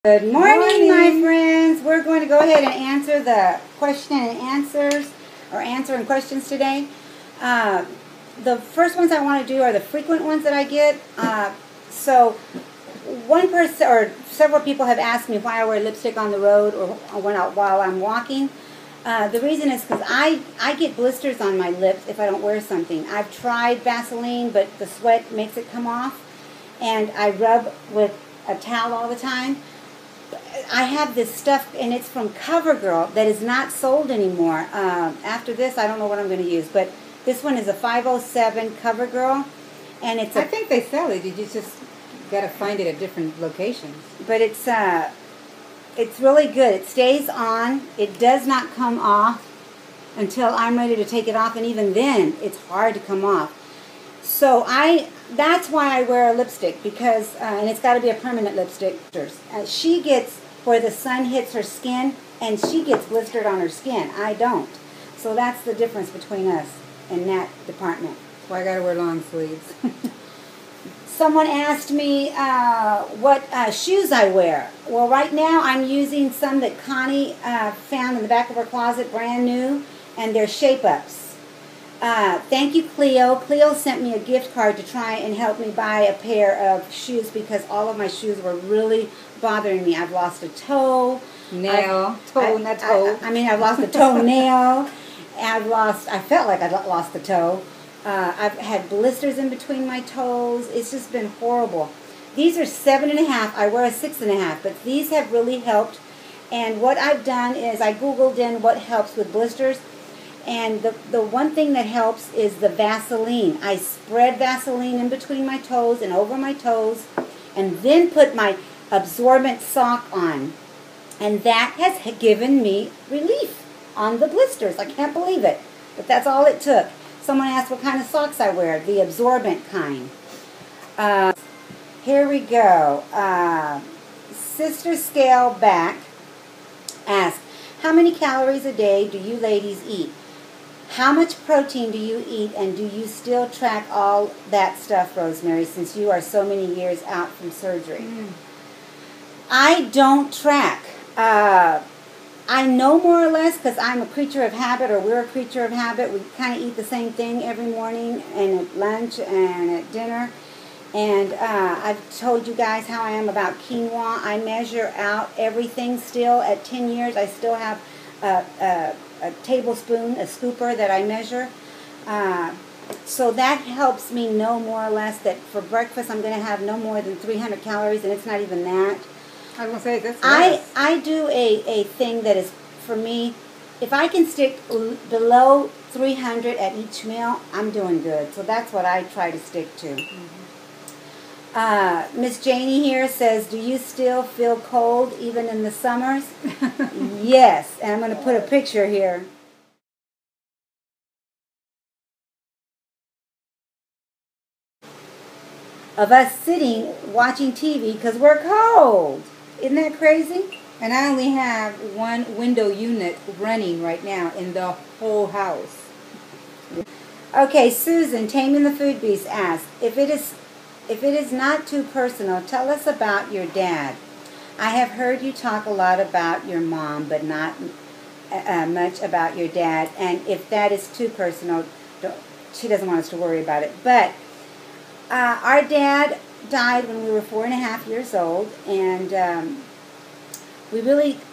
Good morning, my friends. We're going to go ahead and answer the question and answers, or answering questions today. The first ones I want to do are the frequent ones that I get. So one person or several people have asked me why I wear lipstick on the road or while I'm walking. The reason is because I get blisters on my lips if I don't wear something. I've tried Vaseline, but the sweat makes it come off, and I rub with a towel all the time. I have this stuff, and it's from CoverGirl that is not sold anymore. After this, I don't know what I'm going to use, but this one is a 507 CoverGirl, and it's I think they sell it. You just got to find it at different locations. But it's really good. It stays on. It does not come off until I'm ready to take it off, and even then, it's hard to come off. So that's why I wear a lipstick, because, and it's got to be a permanent lipstick. She gets where the sun hits her skin, and she gets blistered on her skin. I don't. So that's the difference between us in that department. Well, I got to wear long sleeves. Someone asked me what shoes I wear. Well, right now I'm using some that Connie found in the back of her closet, brand new, and they're shape-ups. Thank you, Cleo. Cleo sent me a gift card to try and help me buy a pair of shoes because all of my shoes were really bothering me. I've lost a toe. I've lost a toenail. I felt like I lost a toe. I've had blisters in between my toes. It's just been horrible. These are 7.5. I wear a 6.5, but these have really helped. And what I've done is I Googled in what helps with blisters. And the one thing that helps is the Vaseline. I spread Vaseline in between my toes and over my toes, and then put my absorbent sock on. And that has given me relief on the blisters. I can't believe it. But that's all it took. Someone asked what kind of socks I wear. The absorbent kind. Here we go. Sister Scale Back asked, how many calories a day do you ladies eat? How much protein do you eat, and do you still track all that stuff, Rosemary, since you are so many years out from surgery? I don't track. I know more or less because I'm a creature of habit, or we're a creature of habit. We kind of eat the same thing every morning and at lunch and at dinner. And I've told you guys how I am about quinoa. I measure out everything still. At 10 years, I still have a tablespoon, a scooper that I measure. So that helps me know more or less that for breakfast I'm going to have no more than 300 calories, and it's not even that. I was going to say, that's less. I do a thing that is, for me, if I can stick below 300 at each meal, I'm doing good. So that's what I try to stick to. Miss Janie here says, do you still feel cold even in the summers? Yes, and I'm going to put a picture here. Of us sitting watching TV because we're cold. Isn't that crazy? And I only have one window unit running right now in the whole house. Okay, Susan, Taming the Food Beast asked, if it is not too personal, tell us about your dad. I have heard you talk a lot about your mom, but not much about your dad. And if that is too personal, she doesn't want us to worry about it. But our dad died when we were 4.5 years old, and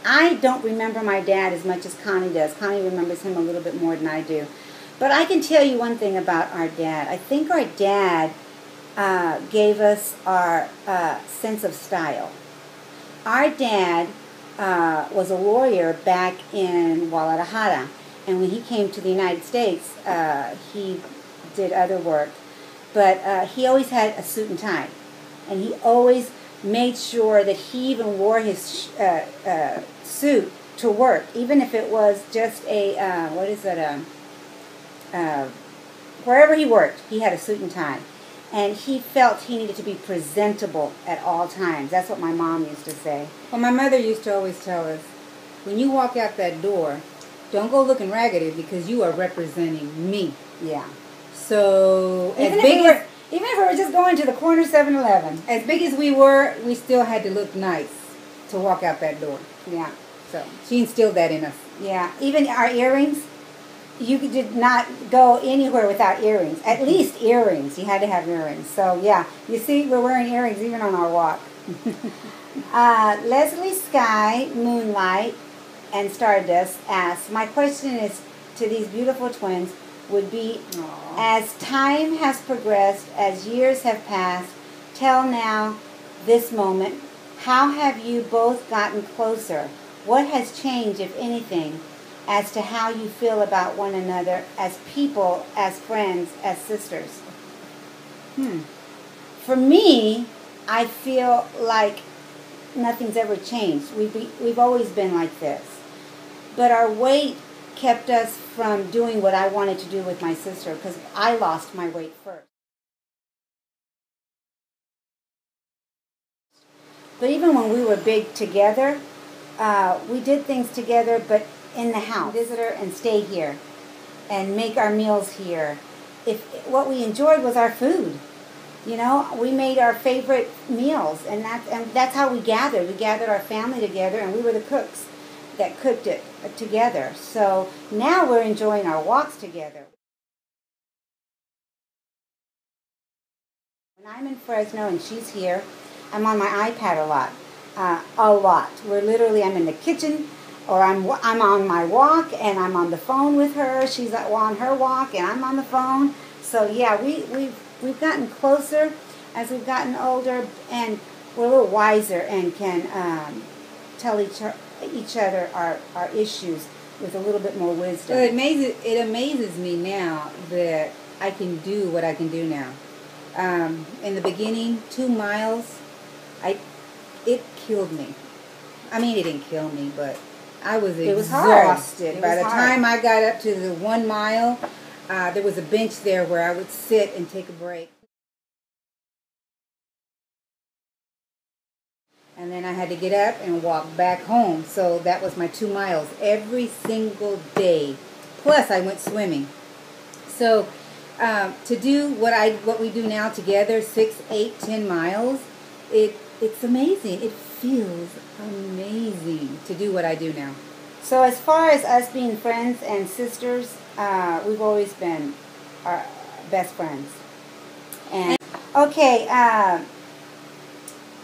I don't remember my dad as much as Connie does. Connie remembers him a little bit more than I do. But I can tell you one thing about our dad. I think our dad gave us our sense of style. Our dad was a lawyer back in Guadalajara, and when he came to the United States, he did other work. But he always had a suit and tie, and he always made sure that he even wore his suit to work, even if it was just wherever he worked, he had a suit and tie. And he felt he needed to be presentable at all times. That's what my mom used to say. Well, my mother used to always tell us, when you walk out that door, don't go looking raggedy because you are representing me. Yeah. So, even if we were just going to the corner 7-Eleven. As big as we were, we still had to look nice. to walk out that door. Yeah. So she instilled that in us. Yeah. Even our earrings, you did not go anywhere without earrings. At least earrings. You had to have earrings. So, yeah. You see, we're wearing earrings even on our walk. Leslie Sky, Moonlight, and Stardust asks, my question is to these beautiful twins would be, as time has progressed, as years have passed, till now, this moment, how have you both gotten closer? What has changed, if anything, as to how you feel about one another as people, as friends, as sisters? For me, I feel like nothing's ever changed. We've always been like this. But our weight kept us from doing what I wanted to do with my sister because I lost my weight first. But even when we were big together, we did things together, but in the house. Visit her and stay here and make our meals here. What we enjoyed was our food. You know, we made our favorite meals, and that's how we gathered. We gathered our family together, and we were the cooks that cooked it together. So now we're enjoying our walks together. When I'm in Fresno and she's here, I'm on my iPad a lot. We're literally, I'm in the kitchen, or I'm on my walk, and I'm on the phone with her. She's on her walk, and I'm on the phone. So yeah, we've gotten closer as we've gotten older, and we're a little wiser and can tell each other our issues with a little bit more wisdom. So it amazes me now that I can do what I can do now. In the beginning, 2 miles, it killed me. I mean, it didn't kill me, but I was exhausted. By the time I got up to the 1 mile, there was a bench there where I would sit and take a break. And then I had to get up and walk back home. So that was my 2 miles every single day. Plus, I went swimming. So to do what we do now together, 6, 8, 10 miles, it's amazing. It feels amazing to do what I do now. So as far as us being friends and sisters, we've always been our best friends. And okay, a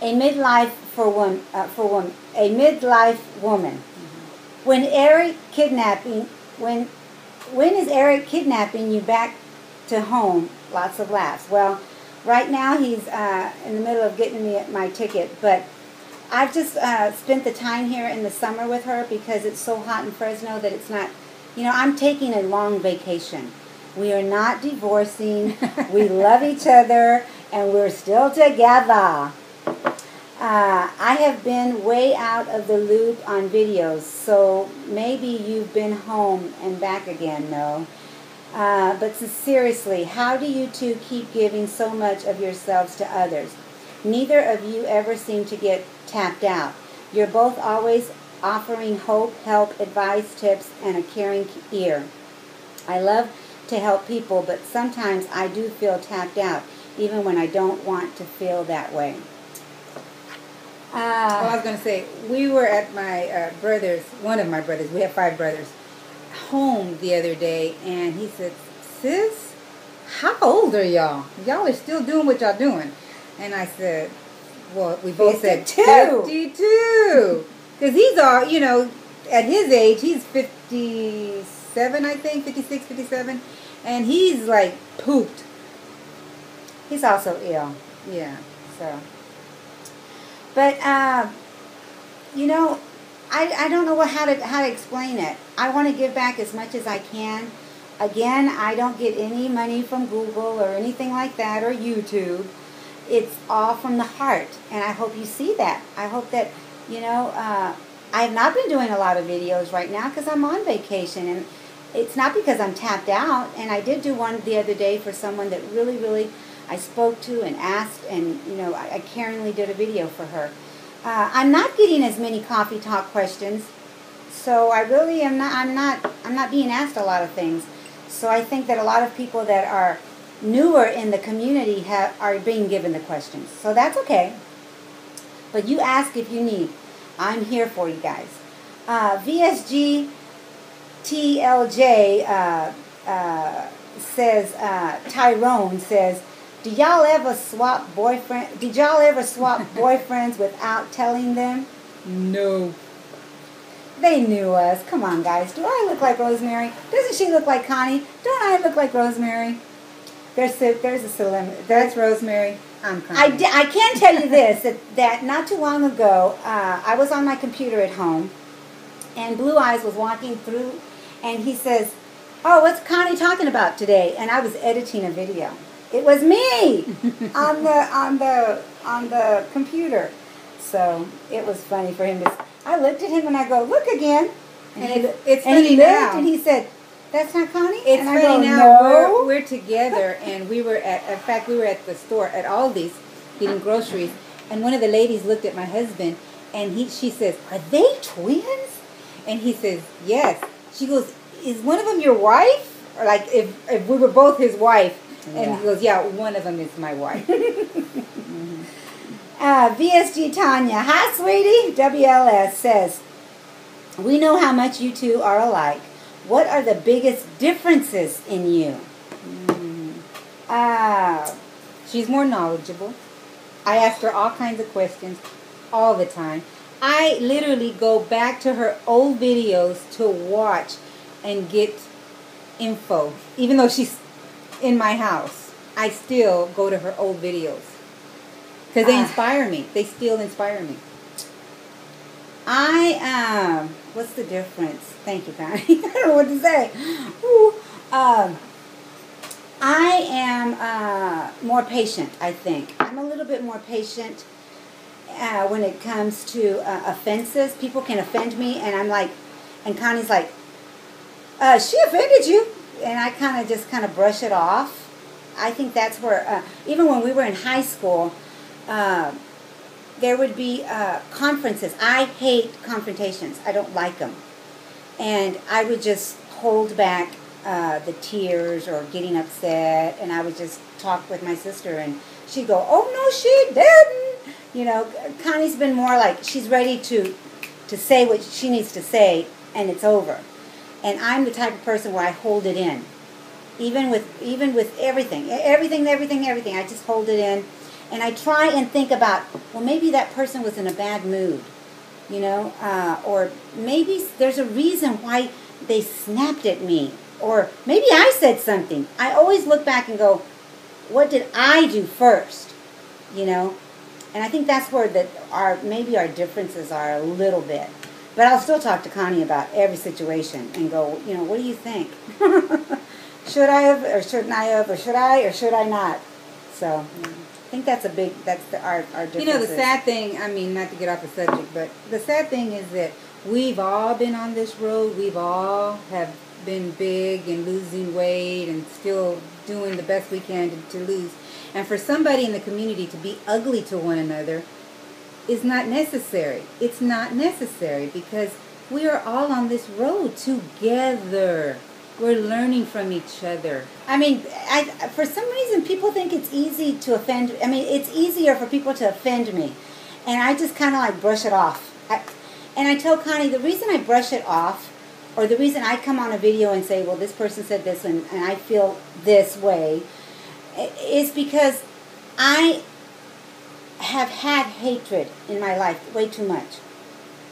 midlife a midlife woman. When is Eric kidnapping you back to home? Lots of laughs. Well, right now he's in the middle of getting me my ticket, but I've just spent the time here in the summer with her because it's so hot in Fresno that it's not, I'm taking a long vacation. We are not divorcing. We love each other, and we're still together. I have been way out of the loop on videos, so maybe you've been home and back again, no. But seriously, how do you two keep giving so much of yourselves to others? Neither of you ever seem to get tapped out. You're both always offering hope, help, advice, tips, and a caring ear. I love to help people, but sometimes I do feel tapped out, even when I don't want to feel that way. Well, I was going to say, we were at my one of my brothers, we have 5 brothers, home the other day, and he said, sis, how old are y'all? Y'all are still doing what y'all doing. And I said, well, we both said 52. Because he's all, at his age, he's 57, I think, 56, 57. And he's like pooped. He's also ill. Yeah. So. But, I don't know how to explain it. I want to give back as much as I can. Again, I don't get any money from Google or anything like that or YouTube. It's all from the heart, and I hope you see that. I hope that, I have not been doing a lot of videos right now because I'm on vacation, and it's not because I'm tapped out. And I did do one the other day for someone that really, really I spoke to and asked, and I caringly did a video for her. I'm not getting as many coffee talk questions, so I really am not. I'm not being asked a lot of things. So I think that a lot of people that are newer in the community are being given the questions. So that's okay. But you ask if you need. I'm here for you guys. VSG TLJ says, Tyrone says, Did y'all ever swap boyfriends without telling them? No. They knew us. Come on, guys. Do I look like Rosemary? Doesn't she look like Connie? Don't I look like Rosemary? There's a celebrity. That's Rosemary. I'm Connie. I can tell you this, that not too long ago, I was on my computer at home, and Blue Eyes was walking through, and he says, "Oh, what's Connie talking about today?" And I was editing a video. It was me on the computer. So it was funny for him to. I looked at him and I go, "Look again." And it's funny now. And he said, "That's not Connie." It's and funny I go, now. No. We're together, and we were at the store at Aldi's getting groceries, and one of the ladies looked at my husband, and she says, "Are they twins?" And he says, "Yes." She goes, "Is one of them your wife?" Or like if we were both his wife. And he goes, "Yeah, one of them is my wife." VSG Tanya, hi sweetie. WLS says, "We know how much you two are alike. What are the biggest differences in you?" She's more knowledgeable. I ask her all kinds of questions all the time. I literally go back to her old videos to watch and get info. Even though she's in my house, I still go to her old videos. Because they inspire me. They still inspire me. What's the difference? Thank you, Connie. I don't know what to say. Ooh, I am more patient, I think. I'm a little bit more patient when it comes to offenses. People can offend me, and I'm like, and Connie's like, she offended you. And I kind of brush it off. I think that's where, even when we were in high school, there would be conferences. I hate confrontations. I don't like them. And I would just hold back the tears or getting upset, and I would just talk with my sister, and she'd go, "Oh, no, she didn't." You know, Connie's been more like she's ready to say what she needs to say, and it's over. And I'm the type of person where I hold it in. Even with everything. I just hold it in. And I try and think about, well, maybe that person was in a bad mood, you know, or maybe there's a reason why they snapped at me, or maybe I said something. I always look back and go, what did I do first, you know? And I think that's where maybe our differences are a little bit. But I'll still talk to Connie about every situation and go, you know, what do you think? Should I have, or shouldn't I have, or should I, or should I not? So I think that's our differences. You know, the sad thing, I mean, not to get off the subject, but the sad thing is that we've all been on this road. We've all have been big and losing weight and still doing the best we can to lose. And for somebody in the community to be ugly to one another is not necessary. It's not necessary because we are all on this road together. We're learning from each other. I mean, for some reason, people think it's easy to offend. I mean, it's easier for people to offend me. And I just kind of like brush it off. And I tell Connie, the reason I brush it off, or the reason I come on a video and say, well, this person said this and I feel this way, is because I have had hatred in my life way too much.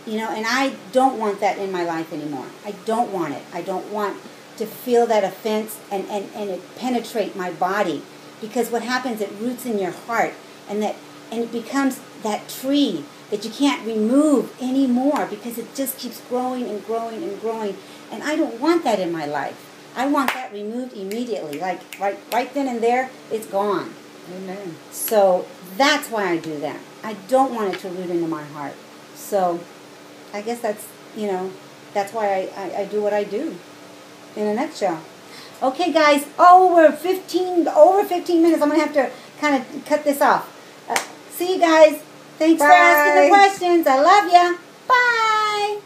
You know, and I don't want that in my life anymore. I don't want it. I don't want to feel that offense and it penetrate my body, because what happens, it roots in your heart, and it becomes that tree that you can't remove anymore because it just keeps growing and growing and growing, and I don't want that in my life. I want that removed immediately, like right then and there, it's gone. Amen. So that's why I do that. I don't want it to root into my heart. So I guess that's, you know, that's why I do what I do. In a nutshell. Okay, guys. Over 15 minutes. I'm going to have to kind of cut this off. See you guys. Thanks for asking the questions. I love ya. Bye.